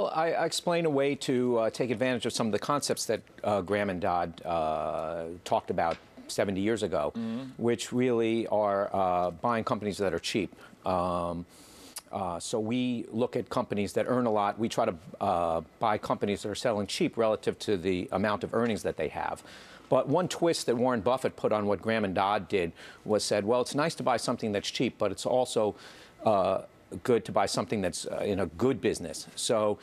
Well, I explain a way to take advantage of some of the concepts that Graham and Dodd talked about 70 years ago, which really are buying companies that are cheap. So we look at companies that earn a lot. We try to buy companies that are selling cheap relative to the amount of earnings that they have. But one twist that Warren Buffett put on what Graham and Dodd did was said, well, it's nice to buy something that's cheap, but it's also good to buy something that's in a good business. So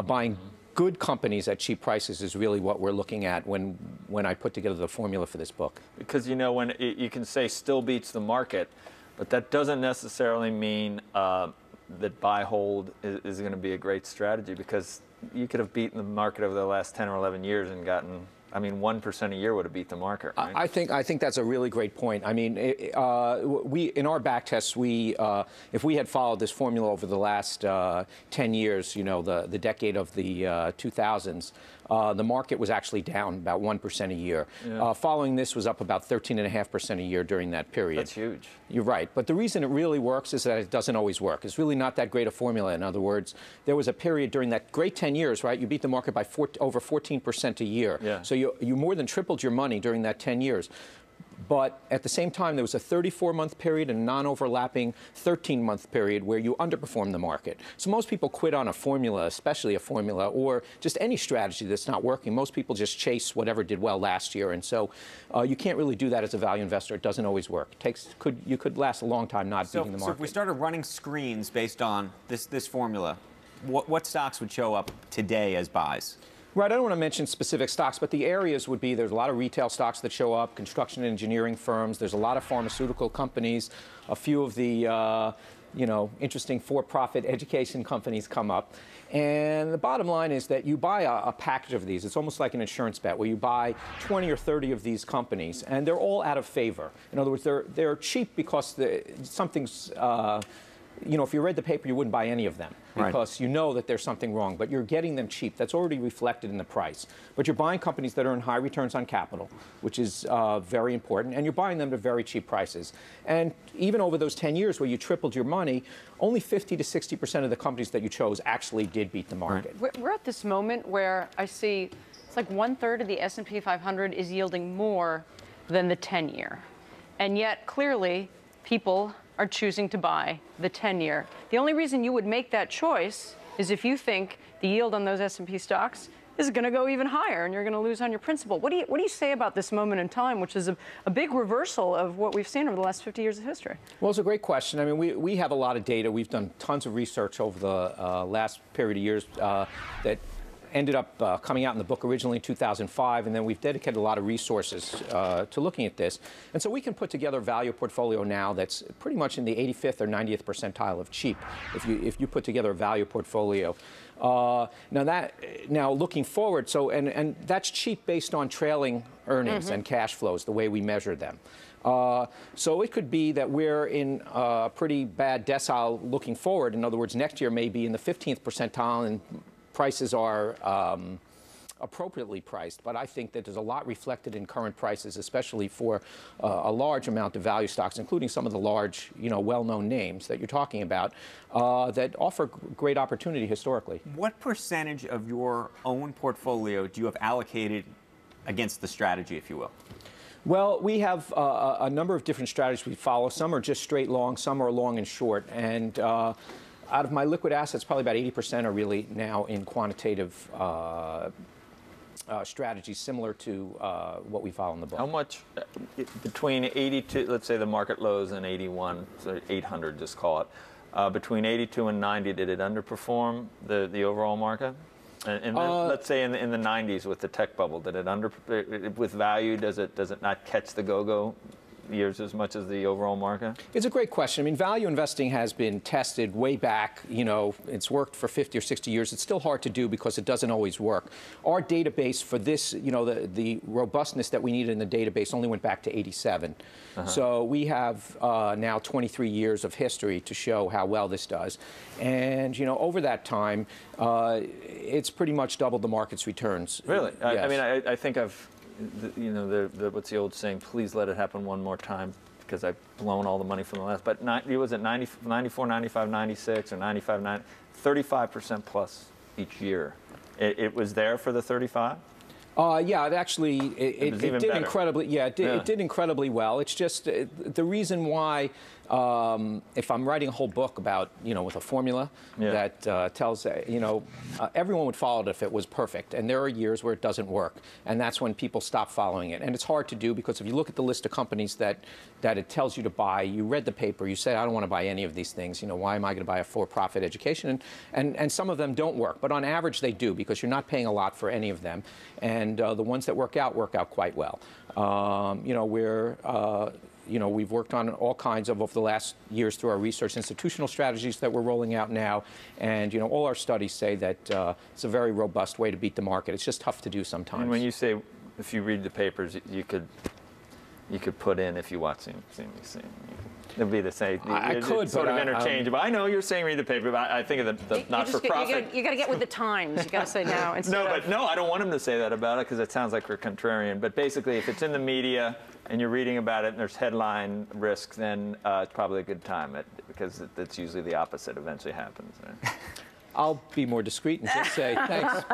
buying good companies at cheap prices is really what we're looking at when I put together the formula for this book. Because, you know, when you can say still beats the market, but that doesn't necessarily mean that buy hold is going to be a great strategy, because you could have beaten the market over the last 10 or 11 years and gotten, I mean, 1% a year would have beat the market, right? I think that's a really great point. I mean, we in our back tests, if we had followed this formula over the last 10 years, you know, the decade of the 2000s, the market was actually down about 1% a year. Yeah. Following this was up about 13.5% a year during that period. That's huge. You're right. But the reason it really works is that it doesn't always work. It's really not that great a formula. In other words, there was a period during that great 10 years, right? You beat the market by over 14% a year. Yeah. So you more than tripled your money during that 10 years. But at the same time, there was a 34-month period and a non-overlapping 13-month period where you underperformed the market. So most people quit on a formula, especially a formula, or just any strategy that's not working. Most people just chase whatever did well last year. And so you can't really do that as a value investor. It doesn't always work. You could last a long time not beating the market. So if we started running screens based on this formula, what stocks would show up today as buys? Right, I don't want to mention specific stocks, but the areas would be, there's a lot of retail stocks that show up, construction and engineering firms, there's a lot of pharmaceutical companies, a few of the you know, interesting for-profit education companies come up. And the bottom line is that you buy a package of these. It's almost like an insurance bet where you buy 20 or 30 of these companies, and they're all out of favor. In other words, they're cheap because something's you know, if you read the paper, you wouldn't buy any of them because you know that there's something wrong, but you're getting them cheap. That's already reflected in the price. But you're buying companies that earn high returns on capital, which is very important, and you're buying them at very cheap prices. And even over those 10 years where you tripled your money, only 50 to 60% of the companies that you chose actually did beat the market. We're at this moment where I see it's like 1/3 of the S&P 500 is yielding more than the 10-year. And yet, clearly, people are choosing to buy the 10-year. The only reason you would make that choice is if you think the yield on those S&P stocks is going to go even higher and you're going to lose on your principal. What do you say about this moment in time, which is a big reversal of what we've seen over the last 50 years of history? Well, it's a great question. I mean, we have a lot of data. We've done tons of research over the last period of years that ended up coming out in the book originally in 2005, and then we've dedicated a lot of resources to looking at this. And so we can put together a value portfolio now that's pretty much in the 85th or 90th percentile of cheap if you put together a value portfolio. Now looking forward, so and that's cheap based on trailing earnings and cash flows, the way we measure them. So it could be that we're in a pretty bad decile looking forward. In other words, next year may be in the 15th percentile and prices are appropriately priced, but I think that there's a lot reflected in current prices, especially for a large amount of value stocks, including some of the large, you know, well-known names that you're talking about, that offer great opportunity historically. What percentage of your own portfolio do you have allocated against the strategy, if you will? Well, we have a number of different strategies we follow. Some are just straight long, some are long and short, and out of my liquid assets, probably about 80% are really now in quantitative strategies similar to what we follow in the book. How much between 82, let's say the market lows in 81, so 800, just call it, between 82 and 90, did it underperform the overall market? And let's say in the 90s with the tech bubble, did it with value, does it not catch the go-go years as much as the overall market? It's a great question. I mean, value investing has been tested way back. You know, it's worked for 50 or 60 years. It's still hard to do because it doesn't always work. Our database for this, you know, the robustness that we needed in the database only went back to 87. So we have now 23 years of history to show how well this does. And, you know, over that time, it's pretty much doubled the market's returns. Really? Yes. I mean, I think you know, what's the old saying? Please let it happen one more time, because I've blown all the money from the last. But was it 94, 95, 96, or 95, 90, 35% plus each year. It was there for the 35? Yeah, it was did even better. incredibly. Yeah, it did incredibly well. It's just the reason why. If I'm writing a whole book about, with a formula that tells, everyone would follow it if it was perfect. And there are years where it doesn't work. And that's when people stop following it. And it's hard to do because if you look at the list of companies that it tells you to buy, you read the paper, you say, I don't want to buy any of these things. Why am I going to buy a for-profit education? And some of them don't work. But on average, they do because you're not paying a lot for any of them. And the ones that work out quite well. We've worked on all kinds of, over the last years through our research, institutional strategies that we're rolling out now. And, all our studies say that it's a very robust way to beat the market. It's just tough to do sometimes. And when you say, if you read the papers, you could put in, if you watch CNBC. It'd be the same. I could, it's sort of interchangeable. I know you're saying read the paper, but I think of the not-for-profit. You got to get with the times. You got to say now instead of. No, I don't want him to say that about it because it sounds like we're contrarian. But basically, if it's in the media and you're reading about it and there's headline risk, then it's probably a good time because it's usually the opposite eventually happens. Right? I'll be more discreet and just say thanks.